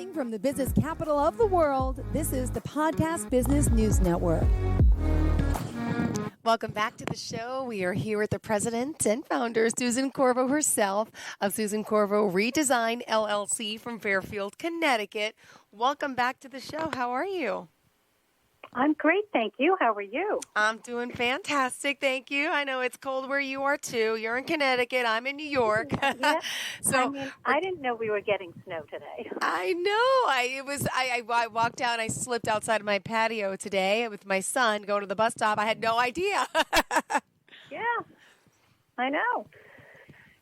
Broadcasting from the business capital of the world, this is the Podcast Business News Network. Welcome back to the show. We are here with the president and founder, Susan Corvo herself, of Susan Corvo Redesign, LLC from Fairfield, Connecticut. Welcome back to the show. How are you? I'm great, thank you. How are you? I'm doing fantastic, thank you. I know it's cold where you are, too. You're in Connecticut. I'm in New York. Yeah. So I didn't know we were getting snow today. I know. I walked out and I slipped outside of my patio today with my son going to the bus stop. I had no idea. Yeah, I know.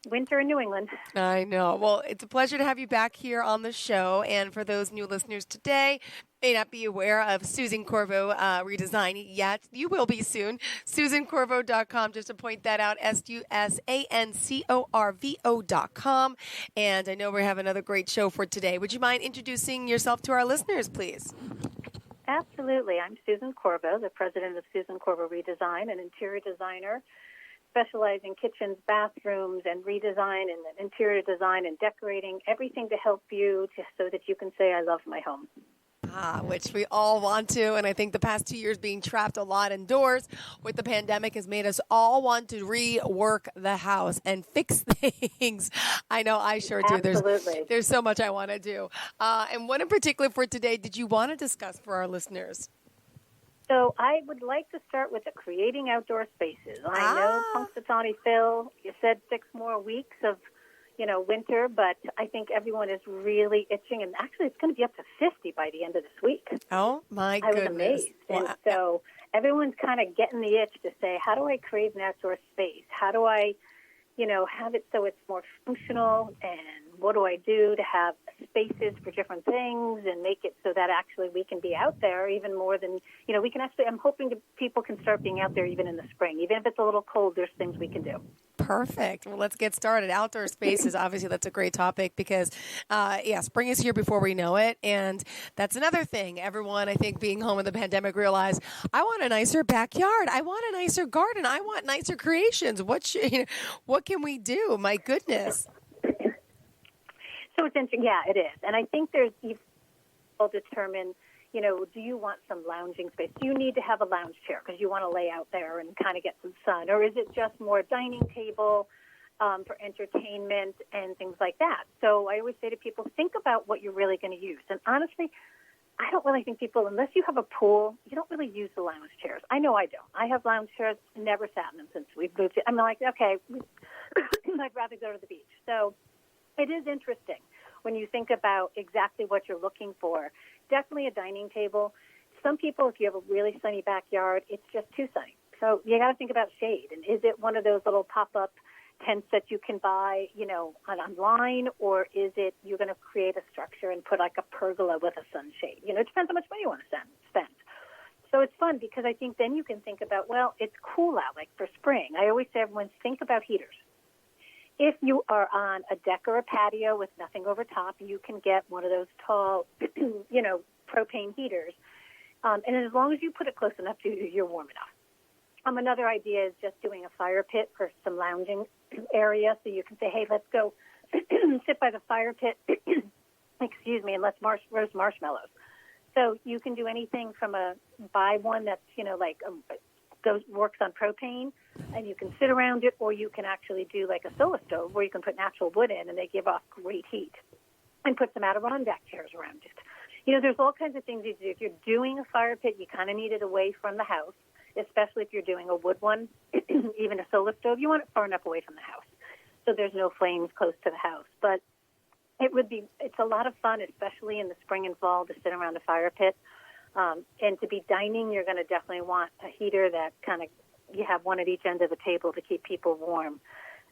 Winter in New England. I know. Well, it's a pleasure to have you back here on the show. And for those new listeners today, may not be aware of Susan Corvo Redesign yet. You will be soon. SusanCorvo.com, just to point that out, SusanCorvo.com. And I know we have another great show for today. Would you mind introducing yourself to our listeners, please? Absolutely. I'm Susan Corvo, the president of Susan Corvo Redesign, an interior designer, specializing in kitchens, bathrooms, and redesign and interior design and decorating, everything to help you so that you can say, I love my home. Which we all want to, and I think the past 2 years being trapped a lot indoors with the pandemic has made us all want to rework the house and fix things. I know I sure do. Absolutely. There's so much I want to do. And what in particular for today did you want to discuss for our listeners? So I would like to start with the creating outdoor spaces. I know, Consultation, Phil, you said 6 more weeks of winter, but I think everyone is really itching, and actually it's going to be up to 50 by the end of this week. Oh, my goodness. I was amazed. Wow. And so everyone's kind of getting the itch to say, how do I create an outdoor space? How do I, have it so it's more functional, and what do I do to have spaces for different things and make it so that actually we can be out there even more than, we can actually, I'm hoping people can start being out there even in the spring. Even if it's a little cold, there's things we can do. Perfect. Well, let's get started. Outdoor spaces, obviously, that's a great topic because, spring is here before we know it. And that's another thing. Everyone, I think, being home in the pandemic realized, I want a nicer backyard. I want a nicer garden. I want nicer creations. What can we do? My goodness. So it's interesting. Yeah, it is. And I think people determine, do you want some lounging space? Do you need to have a lounge chair because you want to lay out there and kind of get some sun? Or is it just more dining table for entertainment and things like that? So I always say to people, think about what you're really going to use. And honestly, I don't really think people, unless you have a pool, you don't really use the lounge chairs. I know I don't. I have lounge chairs, never sat in them since we've moved. I'm like, okay, I'd rather go to the beach. So it is interesting when you think about exactly what you're looking for. Definitely a dining table. Some people, if you have a really sunny backyard, it's just too sunny. So you got to think about shade. And is it one of those little pop-up tents that you can buy, online, or is it you're going to create a structure and put like a pergola with a sunshade? It depends how much money you want to spend. So it's fun because I think then you can think about, well, it's cool out, like for spring. I always say everyone think about heaters. If you are on a deck or a patio with nothing over top, you can get one of those tall, propane heaters. And as long as you put it close enough to you, you're warm enough. Another idea is just doing a fire pit for some lounging area. So you can say, hey, let's go sit by the fire pit, and let's roast marshmallows. So you can do anything from buy one that's, works on propane, and you can sit around it, or you can actually do like a solar stove where you can put natural wood in, and they give off great heat, and put some Adirondack chairs around it. There's all kinds of things you can do. If you're doing a fire pit, you kind of need it away from the house, especially if you're doing a wood one, even a solar stove. You want it far enough away from the house so there's no flames close to the house. But it's a lot of fun, especially in the spring and fall, to sit around a fire pit. And to be dining, you're going to definitely want a heater that kind of, you have one at each end of the table to keep people warm.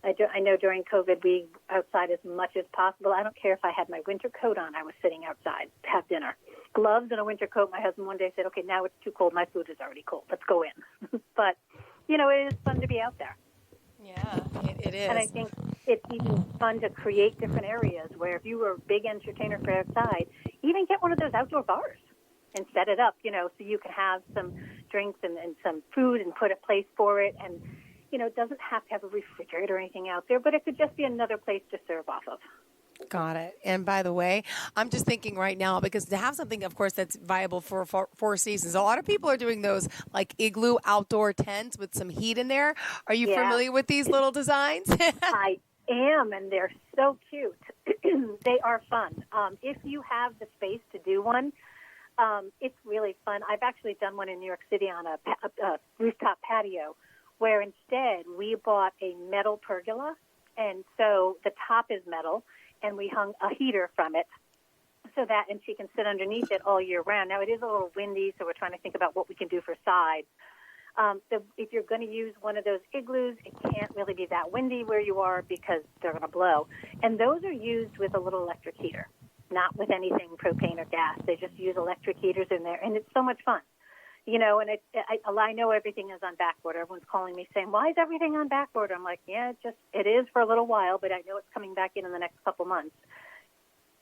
I know during COVID, we outside as much as possible. I don't care if I had my winter coat on. I was sitting outside to have dinner. Gloves and a winter coat. My husband one day said, okay, now it's too cold. My food is already cold. Let's go in. But, it is fun to be out there. Yeah, it is. And I think it's even fun to create different areas where if you were a big entertainer for outside, even get one of those outdoor bars and set it up, so you can have some drinks and some food and put a place for it. And, it doesn't have to have a refrigerator or anything out there, but it could just be another place to serve off of. Got it. And by the way, I'm just thinking right now, because to have something, of course, that's viable for 4 seasons, a lot of people are doing those like igloo outdoor tents with some heat in there. Are you familiar with these little designs? I am, and they're so cute. They are fun. If you have the space to do one, it's really fun. I've actually done one in New York City on a rooftop patio where instead we bought a metal pergola, and so the top is metal, and we hung a heater from it and she can sit underneath it all year round. Now, it is a little windy, so we're trying to think about what we can do for sides. If you're going to use one of those igloos, it can't really be that windy where you are because they're going to blow. And those are used with a little electric heater, not with anything propane or gas. They just use electric heaters in there, and it's so much fun. And I know everything is on backorder. Everyone's calling me saying, why is everything on backorder? I'm like, yeah, it is for a little while, but I know it's coming back in the next couple months.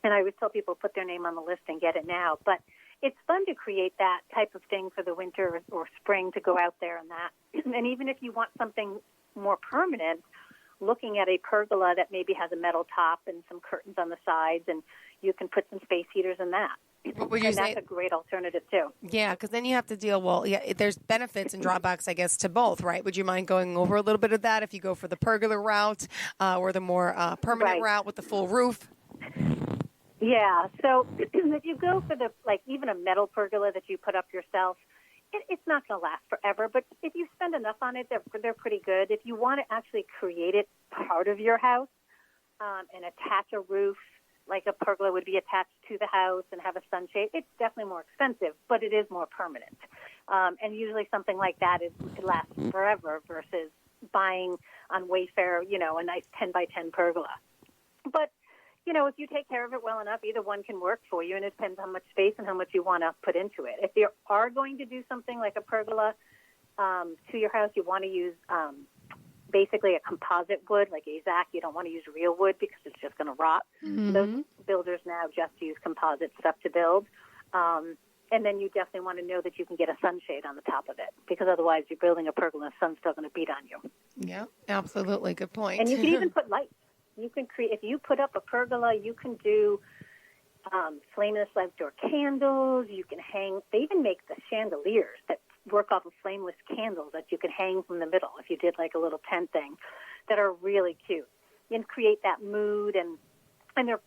And I always tell people, put their name on the list and get it now. But it's fun to create that type of thing for the winter or spring to go out there and that. And even if you want something more permanent, looking at a pergola that maybe has a metal top and some curtains on the sides, and you can put some space heaters in that. What would you say? That's a great alternative, too. Yeah, because then you have to deal, there's benefits and drawbacks, I guess, to both, right? Would you mind going over a little bit of that if you go for the pergola route or the more permanent route with the full roof? Yeah, so if you go for even a metal pergola that you put up yourself, it's not going to last forever, but if you spend enough on it, they're pretty good. If you want to actually create it part of your house and attach a roof, like a pergola would be attached to the house and have a sunshade, it's definitely more expensive, but it is more permanent. And usually something like that it lasts forever versus buying on Wayfair, a nice 10 by 10 pergola. But if you take care of it well enough, either one can work for you, and it depends how much space and how much you want to put into it. If you are going to do something like a pergola to your house, you want to use basically a composite wood, like AZAC. You don't want to use real wood because it's just going to rot. Mm-hmm. Those builders now just use composite stuff to build. And then you definitely want to know that you can get a sunshade on the top of it, because otherwise you're building a pergola and the sun's still going to beat on you. Yeah, absolutely. Good point. And you can even put lights. You can create, if you put up a pergola, you can do flameless outdoor candles. You can hang, they even make the chandeliers that work off of flameless candles that you can hang from the middle if you did like a little tent thing, that are really cute. You can create that mood, and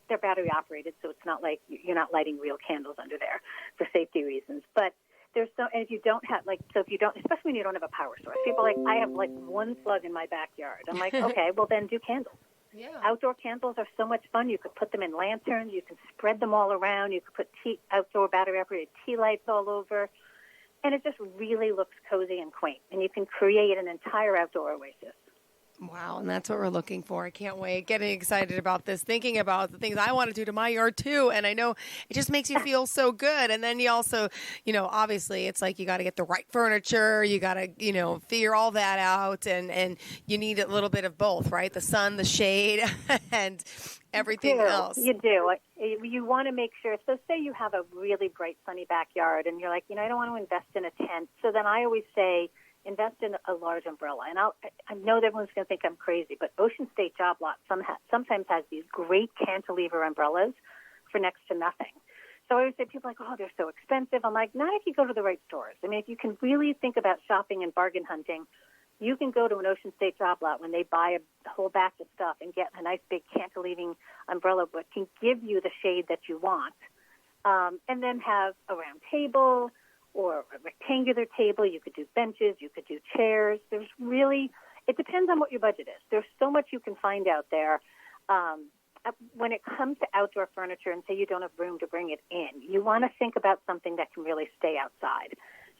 they're battery operated, so it's not like you're not lighting real candles under there for safety reasons. But there's so, and if you don't have, especially when you don't have a power source, people are like, I have like one plug in my backyard. I'm like, okay, well then do candles. Yeah. Outdoor candles are so much fun. You could put them in lanterns. You can spread them all around. You could put outdoor battery-operated tea lights all over. And it just really looks cozy and quaint. And you can create an entire outdoor oasis. Wow, and that's what we're looking for. I can't wait. Getting excited about this, thinking about the things I want to do to my yard too. And I know it just makes you feel so good. And then you also, obviously it's like you got to get the right furniture. You got to, figure all that out. And you need a little bit of both, right? The sun, the shade, and everything else. You do. You want to make sure. So say you have a really bright, sunny backyard and you're like, I don't want to invest in a tent. So then I always say, invest in a large umbrella. And I know that everyone's going to think I'm crazy, but Ocean State Job Lot sometimes has these great cantilever umbrellas for next to nothing. So I always say, people are like, oh, they're so expensive. I'm like, not if you go to the right stores. I mean, if you can really think about shopping and bargain hunting, you can go to an Ocean State Job Lot when they buy a whole batch of stuff and get a nice big cantilevering umbrella, but can give you the shade that you want, and then have a round table or a rectangular table. You could do benches, you could do chairs. It depends on what your budget is. There's so much you can find out there. When it comes to outdoor furniture, and say you don't have room to bring it in, you want to think about something that can really stay outside.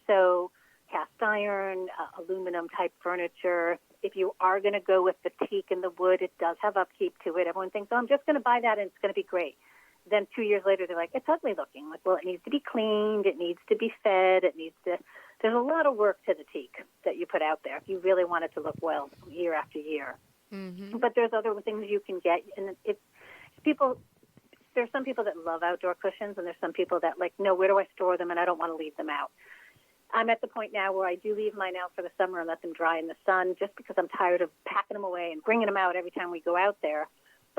So cast iron, aluminum type furniture. If you are going to go with the teak and the wood, it does have upkeep to it. Everyone thinks, I'm just going to buy that and it's going to be great. Then 2 years later, they're like, it's ugly looking. Like, well, it needs to be cleaned. It needs to be fed. There's a lot of work to the teak that you put out there if you really want it to look well year after year. Mm-hmm. But there's other things you can get. And there's some people that love outdoor cushions, and there's some people that like, no, where do I store them? And I don't want to leave them out. I'm at the point now where I do leave mine out for the summer and let them dry in the sun, just because I'm tired of packing them away and bringing them out every time we go out there.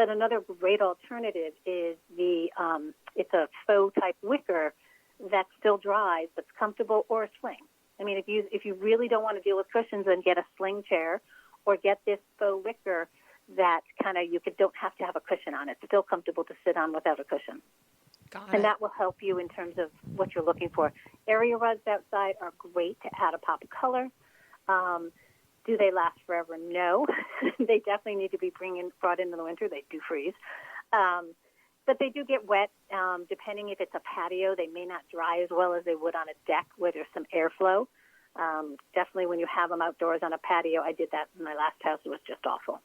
But another great alternative is it's a faux type wicker that still dries, that's comfortable, or a sling. I mean, if you really don't want to deal with cushions, then get a sling chair, or get this faux wicker that kind of don't have to have a cushion on it. It's still comfortable to sit on without a cushion. And that will help you in terms of what you're looking for. Area rugs outside are great to add a pop of color. Do they last forever? No. They definitely need to be brought in the winter. They do freeze. But they do get wet. Depending if it's a patio, they may not dry as well as they would on a deck where there's some airflow. Definitely when you have them outdoors on a patio, I did that in my last house. It was just awful.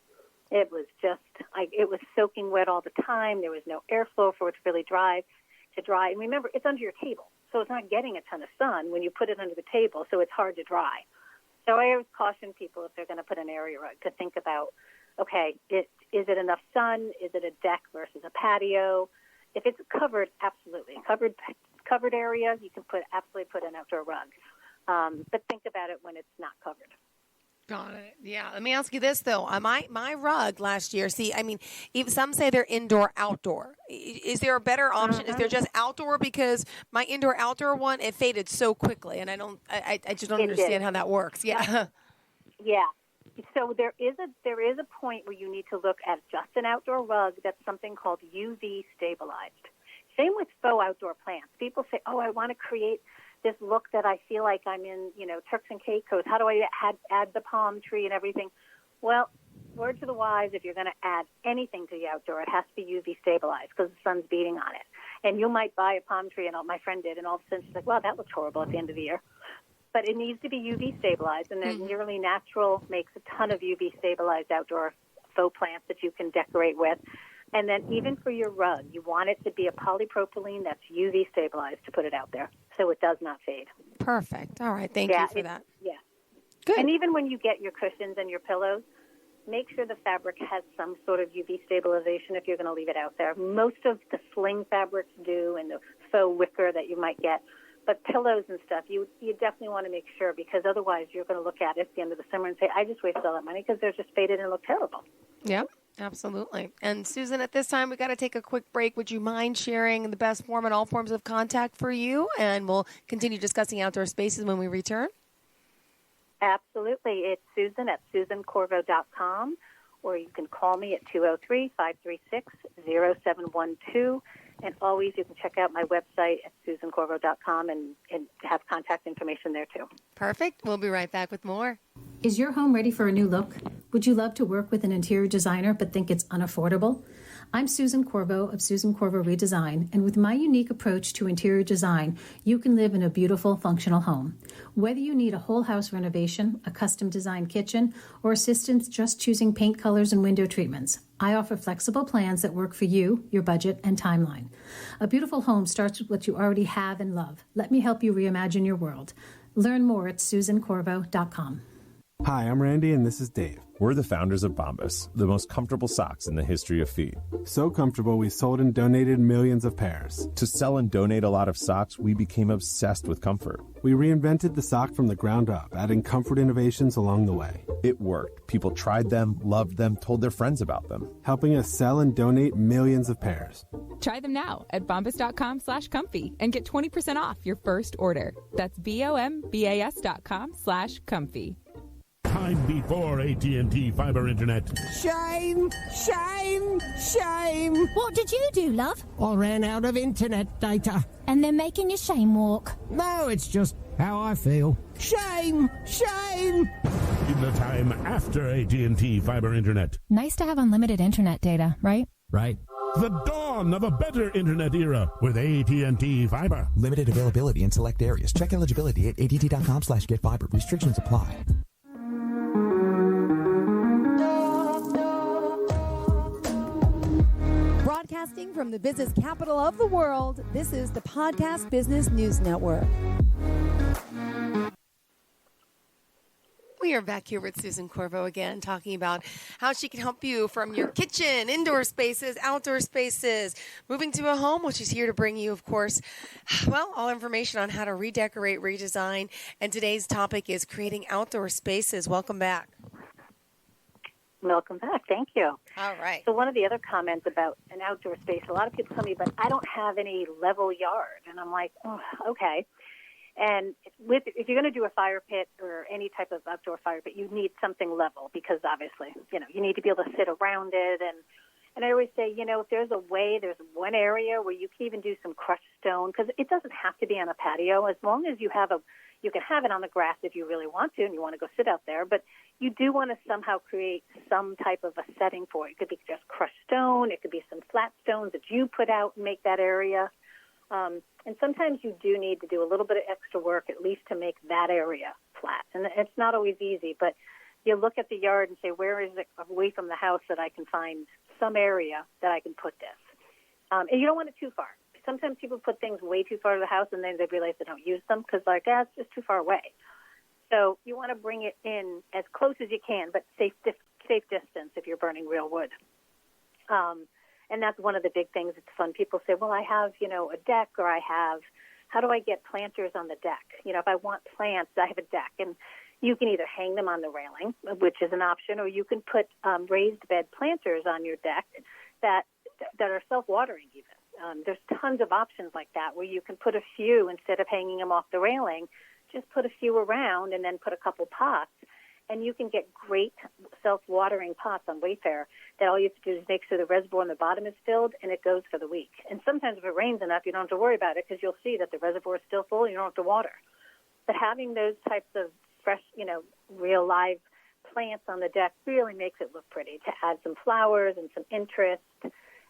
It was it was soaking wet all the time. There was no airflow for it to really dry. And remember, it's under your table, so it's not getting a ton of sun when you put it under the table, so it's hard to dry. So I always caution people if they're going to put an area rug to think about, okay, is it enough sun? Is it a deck versus a patio? If it's covered, absolutely. Covered area, you can absolutely put an outdoor rug. But think about it when it's not covered. Got it. Yeah. Let me ask you this, though. My rug last year, even some say they're indoor-outdoor. Is there a better option? Is there just outdoor? Because my indoor-outdoor one, it faded so quickly, and I just don't understand how that works. Yeah. Yeah. So there is a point where you need to look at just an outdoor rug that's something called UV stabilized. Same with faux outdoor plants. People say, oh, I want to create this look that I feel like I'm in, Turks and Caicos. How do I add the palm tree and everything? Well, word to the wise, if you're going to add anything to the outdoor, it has to be UV stabilized because the sun's beating on it. And you might buy a palm tree, and my friend did, and all of a sudden she's like, wow, that looks horrible at the end of the year. But it needs to be UV stabilized, and then Nearly Natural makes a ton of UV stabilized outdoor faux plants that you can decorate with. And then even for your rug, you want it to be a polypropylene that's UV stabilized to put it out there so it does not fade. Perfect. All right. Thank you for that. Yeah. Good. And even when you get your cushions and your pillows, make sure the fabric has some sort of UV stabilization if you're going to leave it out there. Most of the sling fabrics do, and the faux wicker that you might get. But pillows and stuff, you definitely want to make sure, because otherwise you're going to look at it at the end of the summer and say, I just wasted all that money because they're just faded and look terrible. Yep, absolutely. And Susan, at this time, we got to take a quick break. Would you mind sharing the best form and all forms of contact for you? And we'll continue discussing outdoor spaces when we return. Absolutely. It's Susan at SusanCorvo.com, or you can call me at 203-536-0712. And always, you can check out my website at SusanCorvo.com and have contact information there, too. Perfect. We'll be right back with more. Is your home ready for a new look? Would you love to work with an interior designer but think it's unaffordable? I'm Susan Corvo of Susan Corvo Redesign, and with my unique approach to interior design, you can live in a beautiful, functional home. Whether you need a whole house renovation, a custom designed kitchen, or assistance just choosing paint colors and window treatments, I offer flexible plans that work for you, your budget, and timeline. A beautiful home starts with what you already have and love. Let me help you reimagine your world. Learn more at SusanCorvo.com. Hi, I'm Randy, and this is Dave. We're the founders of Bombus, the most comfortable socks in the history of feet. So comfortable, we sold and donated millions of pairs. To sell and donate a lot of socks, we became obsessed with comfort. We reinvented the sock from the ground up, adding comfort innovations along the way. It worked. People tried them, loved them, told their friends about them, helping us sell and donate millions of pairs. Try them now at bombus.com/comfy and get 20% off your first order. That's bombas.com/comfy. Time before AT&T fiber internet. Shame, shame, shame. What did you do, love? I ran out of internet data. And they're making you shame walk. No, it's just how I feel. Shame, shame. In the time after AT&T fiber internet. Nice to have unlimited internet data, right? Right. The dawn of a better internet era with AT&T fiber. Limited availability in select areas. Check eligibility at att.com/getfiber. Restrictions apply. Broadcasting from the business capital of the world, this is the Podcast Business News Network. We are back here with Susan Corvo again, talking about how she can help you from your kitchen, indoor spaces, outdoor spaces, moving to a home, which is here to bring you, of course, all information on how to redecorate, redesign. And today's topic is creating outdoor spaces. Welcome back. Welcome back. Thank you. All right. So one of the other comments about an outdoor space, a lot of people tell me, but I don't have any level yard. And I'm like, oh, okay. And if you're going to do a fire pit or any type of outdoor fire pit, you need something level because obviously, you need to be able to sit around it. And I always say, if there's a way, there's one area where you can even do some crushed stone, because it doesn't have to be on a patio. As long as you can have it on the grass if you really want to and you want to go sit out there. But you do want to somehow create some type of a setting for it. It could be just crushed stone. It could be some flat stones that you put out and make that area. And sometimes you do need to do a little bit of extra work, at least to make that area flat. And it's not always easy, but you look at the yard and say, where is it away from the house that I can find some area that I can put this? And you don't want it too far. Sometimes people put things way too far to the house and then they realize they don't use them because, it's just too far away. So you want to bring it in as close as you can, but safe distance if you're burning real wood. And that's one of the big things. It's fun. People say, well, I have, a deck, or how do I get planters on the deck? If I want plants, I have a deck. And you can either hang them on the railing, which is an option, or you can put raised bed planters on your deck that are self-watering even. There's tons of options like that where you can put a few, instead of hanging them off the railing, just put a few around and then put a couple pots. And you can get great self-watering pots on Wayfair that all you have to do is make sure the reservoir on the bottom is filled, and it goes for the week. And sometimes if it rains enough, you don't have to worry about it because you'll see that the reservoir is still full and you don't have to water. But having those types of fresh, real live plants on the deck really makes it look pretty, to add some flowers and some interest.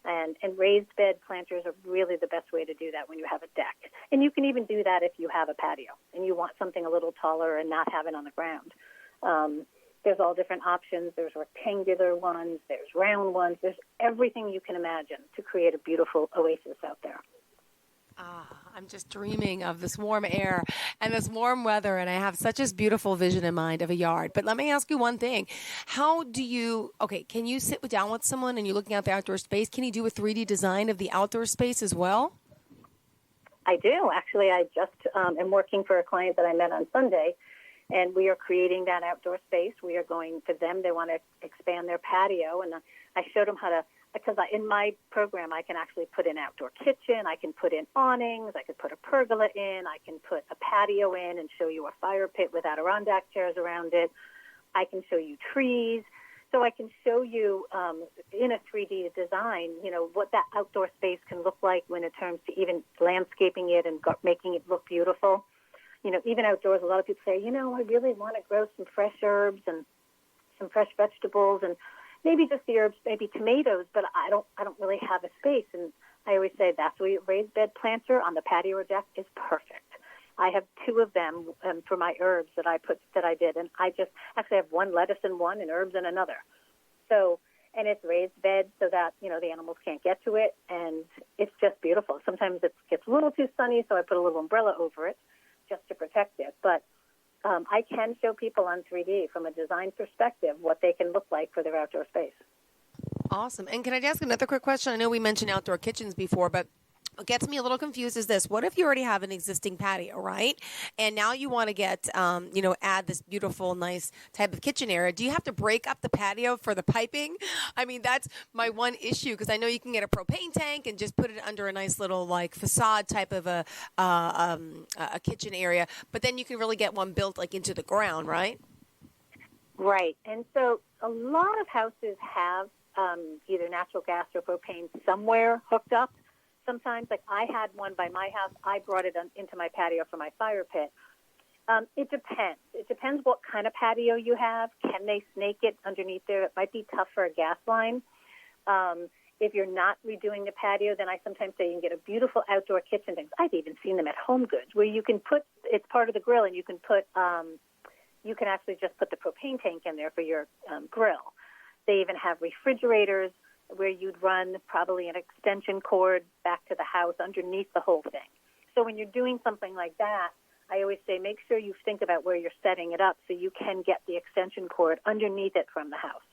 And raised bed planters are really the best way to do that when you have a deck. And you can even do that if you have a patio and you want something a little taller and not have it on the ground. There's all different options. There's rectangular ones. There's round ones. There's everything you can imagine to create a beautiful oasis out there. I'm just dreaming of this warm air and this warm weather, and I have such a beautiful vision in mind of a yard. But let me ask you one thing. Can you sit down with someone and you're looking at the outdoor space? Can you do a 3D design of the outdoor space as well? I do. Actually, I just am working for a client that I met on Sunday, and we are creating that outdoor space. We are going for them. They want to expand their patio, and I showed them how to, because in my program, I can actually put in outdoor kitchen. I can put in awnings. I could put a pergola in. I can put a patio in and show you a fire pit with Adirondack chairs around it. I can show you trees. So I can show you in a 3D design, what that outdoor space can look like when it comes to even landscaping it and making it look beautiful. Even outdoors, a lot of people say, I really want to grow some fresh herbs and some fresh vegetables and maybe just the herbs, maybe tomatoes, but I don't really have a space. And I always say that's where your raised bed planter on the patio or deck is perfect. I have two of them for my herbs that I did, and I just actually have one lettuce in one and herbs in another. So, and it's raised bed so that, the animals can't get to it, and it's just beautiful. Sometimes it gets a little too sunny, so I put a little umbrella over it just to protect it. But I can show people on 3D from a design perspective what they can look like for their outdoor space. Awesome. And can I ask another quick question? I know we mentioned outdoor kitchens before, but what gets me a little confused is this. What if you already have an existing patio, right? And now you want to get, add this beautiful, nice type of kitchen area. Do you have to break up the patio for the piping? I mean, that's my one issue, because I know you can get a propane tank and just put it under a nice little facade type of a kitchen area. But then you can really get one built into the ground, right? Right. And so a lot of houses have either natural gas or propane somewhere hooked up. Sometimes, I had one by my house. I brought it into my patio for my fire pit. It depends. It depends what kind of patio you have. Can they snake it underneath there? It might be tough for a gas line. If you're not redoing the patio, then I sometimes say you can get a beautiful outdoor kitchen things. I've even seen them at Home Goods where you can put, it's part of the grill, and you can put, you can actually just put the propane tank in there for your grill. They even have refrigerators where you'd run probably an extension cord back to the house underneath the whole thing. So when you're doing something like that, I always say make sure you think about where you're setting it up so you can get the extension cord underneath it from the house.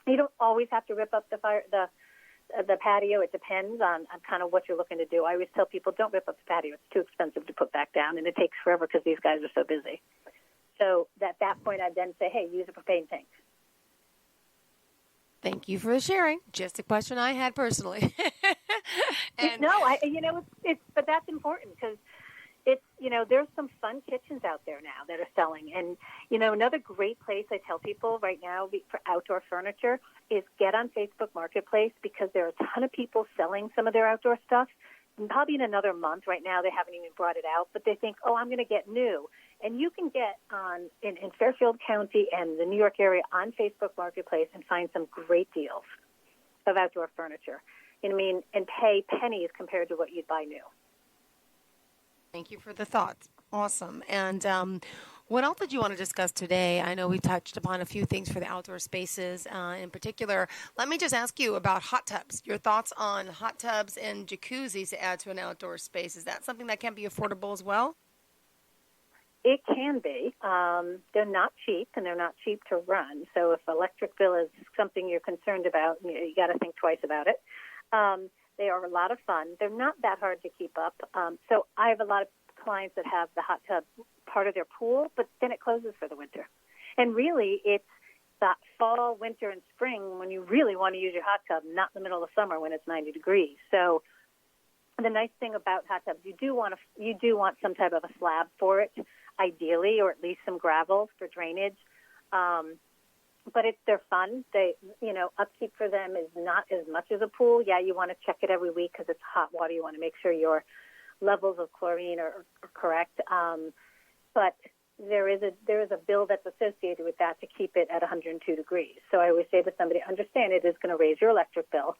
You don't always have to rip up the patio. It depends on kind of what you're looking to do. I always tell people don't rip up the patio. It's too expensive to put back down, and it takes forever because these guys are so busy. So at that point, I'd then say, hey, use a propane tank. Thank you for sharing. Just a question I had personally. And but that's important because it's, there's some fun kitchens out there now that are selling. And, another great place I tell people right now for outdoor furniture is get on Facebook Marketplace, because there are a ton of people selling some of their outdoor stuff. And probably in another month, right now they haven't even brought it out, but they think, oh, I'm going to get new. And you can get in Fairfield County and the New York area on Facebook Marketplace and find some great deals of outdoor furniture. And pay pennies compared to what you'd buy new. Thank you for the thoughts. Awesome. And what else did you want to discuss today? I know we touched upon a few things for the outdoor spaces in particular. Let me just ask you about hot tubs. Your thoughts on hot tubs and jacuzzis to add to an outdoor space. Is that something that can be affordable as well? It can be. They're not cheap, and they're not cheap to run. So if electric bill is something you're concerned about, you got to think twice about it. They are a lot of fun. They're not that hard to keep up. So I have a lot of clients that have the hot tub part of their pool, but then it closes for the winter. And really, it's that fall, winter, and spring when you really want to use your hot tub, not in the middle of summer when it's 90 degrees. So the nice thing about hot tubs, you do want some type of a slab for it, ideally, or at least some gravel for drainage. But they're fun. Upkeep for them is not as much as a pool. Yeah, you want to check it every week because it's hot water. You want to make sure your levels of chlorine are correct. But there is a bill that's associated with that to keep it at 102 degrees. So I always say to somebody, understand it is going to raise your electric bill,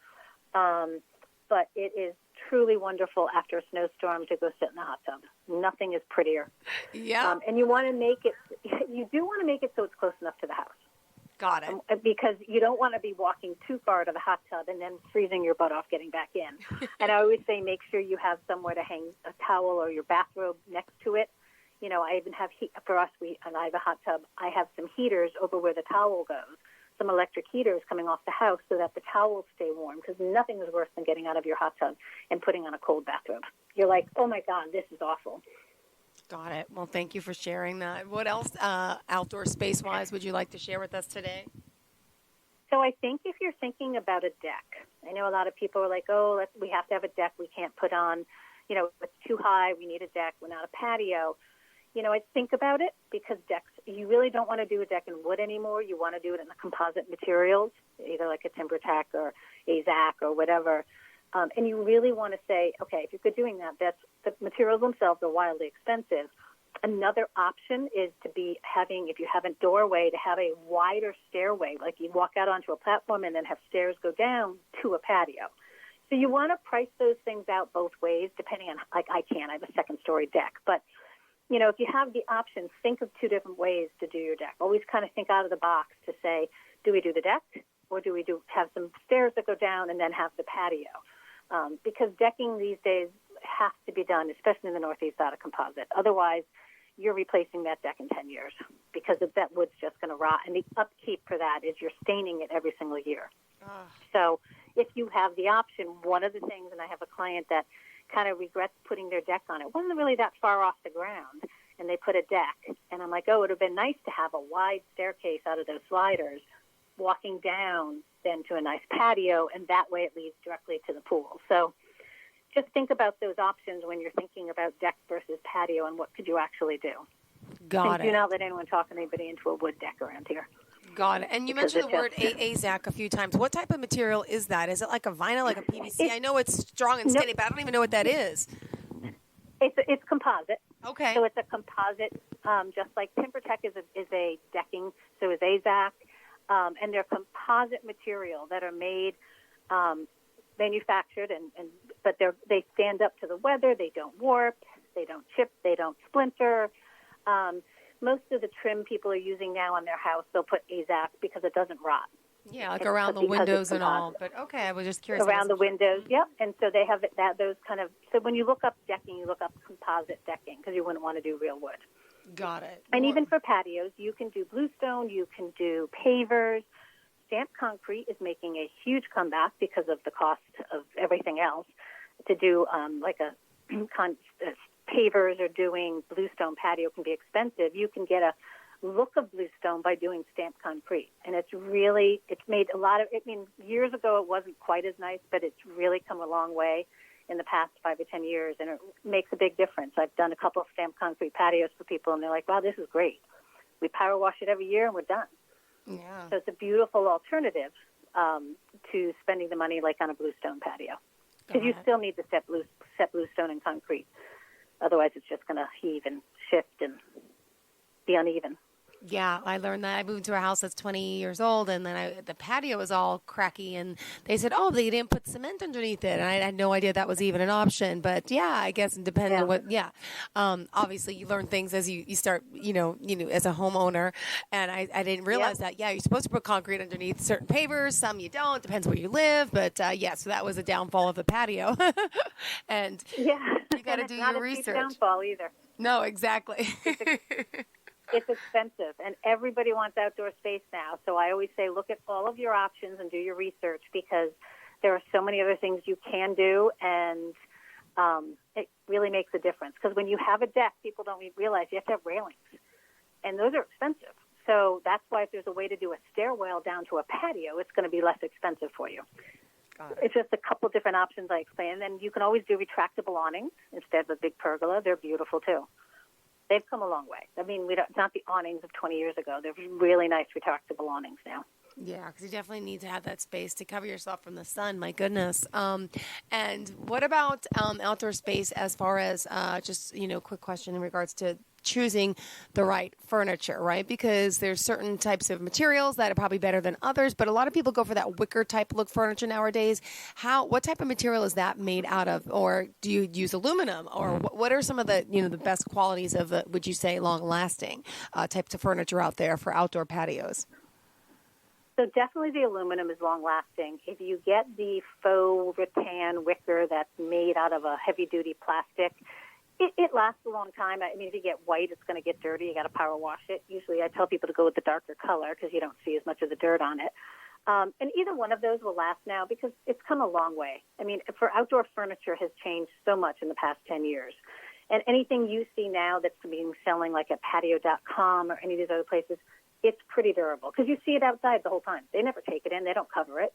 but it is truly wonderful after a snowstorm to go sit in the hot tub. Nothing is prettier. Yeah. And you want to make it. You do want to make it so it's close enough to the house. Got it. Because you don't want to be walking too far to the hot tub and then freezing your butt off getting back in. And I always say make sure you have somewhere to hang a towel or your bathrobe next to it. I even have for us. I have a hot tub. I have some heaters over where the towel goes. Some electric heaters coming off the house so that the towels stay warm. Because nothing is worse than getting out of your hot tub and putting on a cold bathrobe. You're like, oh my God, this is awful. Got it. Well, thank you for sharing that. What else, outdoor space-wise, would you like to share with us today? So I think if you're thinking about a deck, I know a lot of people are like, oh, we have to have a deck. We can't put on, it's too high. We need a deck. We're not a patio. I think about it because decks, you really don't want to do a deck in wood anymore. You want to do it in the composite materials, either like a timber tack or AZAC or whatever. And you really want to say, okay, if you're doing that, the materials themselves are wildly expensive. Another option is to be having, if you have a doorway, to have a wider stairway, like you walk out onto a platform and then have stairs go down to a patio. So you want to price those things out both ways, depending on, like I have a second-story deck. But, if you have the option, think of two different ways to do your deck. Always kind of think out of the box to say, do we do the deck or do we have some stairs that go down and then have the patio? Because decking these days has to be done, especially in the Northeast, out of composite. Otherwise, you're replacing that deck in 10 years because that wood's just going to rot. And the upkeep for that is you're staining it every single year. So if you have the option, one of the things, and I have a client that kind of regrets putting their deck on. It wasn't really that far off the ground, and they put a deck. And I'm like, oh, it would have been nice to have a wide staircase out of those sliders walking down then to a nice patio, and that way it leads directly to the pool. So just think about those options when you're thinking about deck versus patio and what could you actually do. Got it. Do not let anyone talk anybody into a wood deck around here. Got it. And you mentioned the word AZAC a few times. What type of material is that? Is it like a vinyl, like a PVC? I know it's strong and steady, but I don't even know what that is. It's composite. Okay. So it's a composite, just like TimberTech is a decking, so is AZAC. And they're composite material that are made, manufactured, but they stand up to the weather. They don't warp. They don't chip. They don't splinter. Most of the trim people are using now on their house, they'll put AZAC because it doesn't rot. Yeah, like around the windows and all. But okay, I was just curious. Around the windows, yep. And so they have those kind of. So when you look up decking, you look up composite decking because you wouldn't want to do real wood. Got it. And even for patios, you can do bluestone, you can do pavers. Stamped concrete is making a huge comeback because of the cost of everything else. To do pavers or doing bluestone patio can be expensive. You can get look of bluestone by doing stamped concrete. And it's made a lot of, years ago it wasn't quite as nice, but it's really come a long way in the past 5 or 10 years, and it makes a big difference. I've done a couple of stamped concrete patios for people, and they're like, wow, this is great. We power wash it every year, and we're done. Yeah. So it's a beautiful alternative to spending the money like on a bluestone patio, because you still need to set bluestone and concrete. Otherwise, it's just going to heave and shift and be uneven. Yeah, I learned that. I moved to a house that's 20 years old, and then the patio was all cracky, and they said, oh, they didn't put cement underneath it, and I had no idea that was even an option. But yeah, I guess depending on what, obviously you learn things as you start, as a homeowner, and I didn't realize that. Yeah, you're supposed to put concrete underneath certain pavers, some you don't, depends where you live. But so that was a downfall of the patio, and you got to do your research. Not a cheap downfall either. No, exactly. It's expensive, and everybody wants outdoor space now. So I always say, look at all of your options and do your research, because there are so many other things you can do, and it really makes a difference. Because when you have a deck, people don't realize you have to have railings, and those are expensive. So that's why if there's a way to do a stairwell down to a patio, it's going to be less expensive for you. It's just a couple different options I explained. And then you can always do retractable awnings instead of a big pergola. They're beautiful, too. They've come a long way. I mean, it's not the awnings of 20 years ago. They're really nice retractable awnings now. Yeah, because you definitely need to have that space to cover yourself from the sun. My goodness. And what about outdoor space as far as quick question in regards to choosing the right furniture, right? Because there's certain types of materials that are probably better than others, but a lot of people go for that wicker type look furniture nowadays. What type of material is that made out of? Or do you use aluminum? Or what are some of the, the best qualities of would you say, long-lasting types of furniture out there for outdoor patios? So definitely the aluminum is long-lasting. If you get the faux rattan wicker that's made out of a heavy-duty plastic, it lasts a long time. I mean, if you get white, it's going to get dirty. You got to power wash it. Usually I tell people to go with the darker color because you don't see as much of the dirt on it. And either one of those will last now because it's come a long way. I mean, for outdoor furniture has changed so much in the past 10 years. And anything you see now that's being selling like at Patio.com or any of these other places, it's pretty durable because you see it outside the whole time. They never take it in. They don't cover it.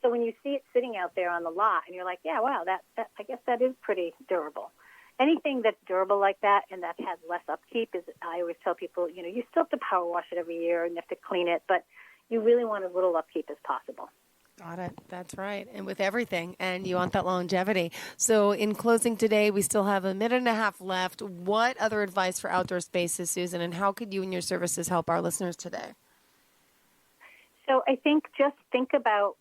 So when you see it sitting out there on the lot and you're like, yeah, wow, that I guess that is pretty durable. Anything that's durable like that and that has less upkeep is, I always tell people, you still have to power wash it every year and you have to clean it, but you really want as little upkeep as possible. Got it. That's right. And with everything, and you want that longevity. So in closing today, we still have a minute and a half left. What other advice for outdoor spaces, Susan, and how could you and your services help our listeners today? So I think just think about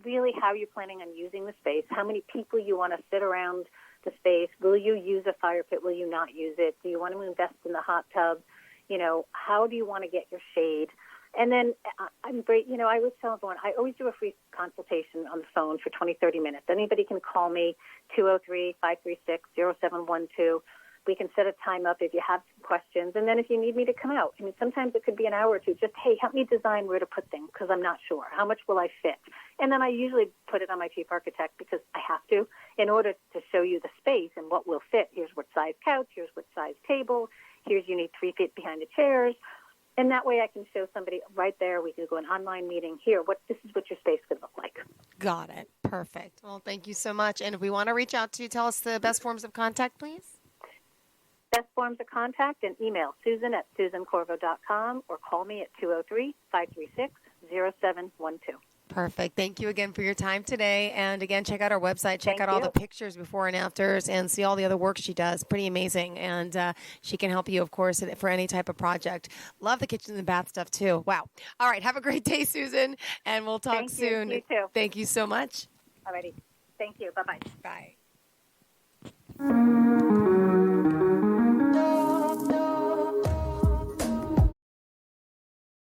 really how you're planning on using the space, how many people you want to sit around the space. Will you use a fire pit? Will you not use it? Do you want to invest in the hot tub? How do you want to get your shade? And then I'm great. I always tell everyone, I always do a free consultation on the phone for 20, 30 minutes. Anybody can call me, 203-536-0712. We can set a time up if you have some questions. And then if you need me to come out, I mean, sometimes it could be an hour or two. Just, hey, help me design where to put things because I'm not sure. How much will I fit? And then I usually put it on my chief architect because I have to in order to show you the space and what will fit. Here's what size couch. Here's what size table. Here's you need 3 feet behind the chairs. And that way I can show somebody right there. We can go an online meeting. Here, this is what your space could look like. Got it. Perfect. Well, thank you so much. And if we want to reach out to you, tell us the best forms of contact, please. Best forms of contact and email Susan@SusanCorvo.com or call me at 203-536-0712. Perfect. Thank you again for your time today. And again, check out our website. Check out all the pictures before and afters and see all the other work she does. Pretty amazing. And she can help you, of course, for any type of project. Love the kitchen and bath stuff, too. Wow. All right. Have a great day, Susan. And we'll talk soon. You too. Thank you so much. All righty. Thank you. Bye-bye. Bye.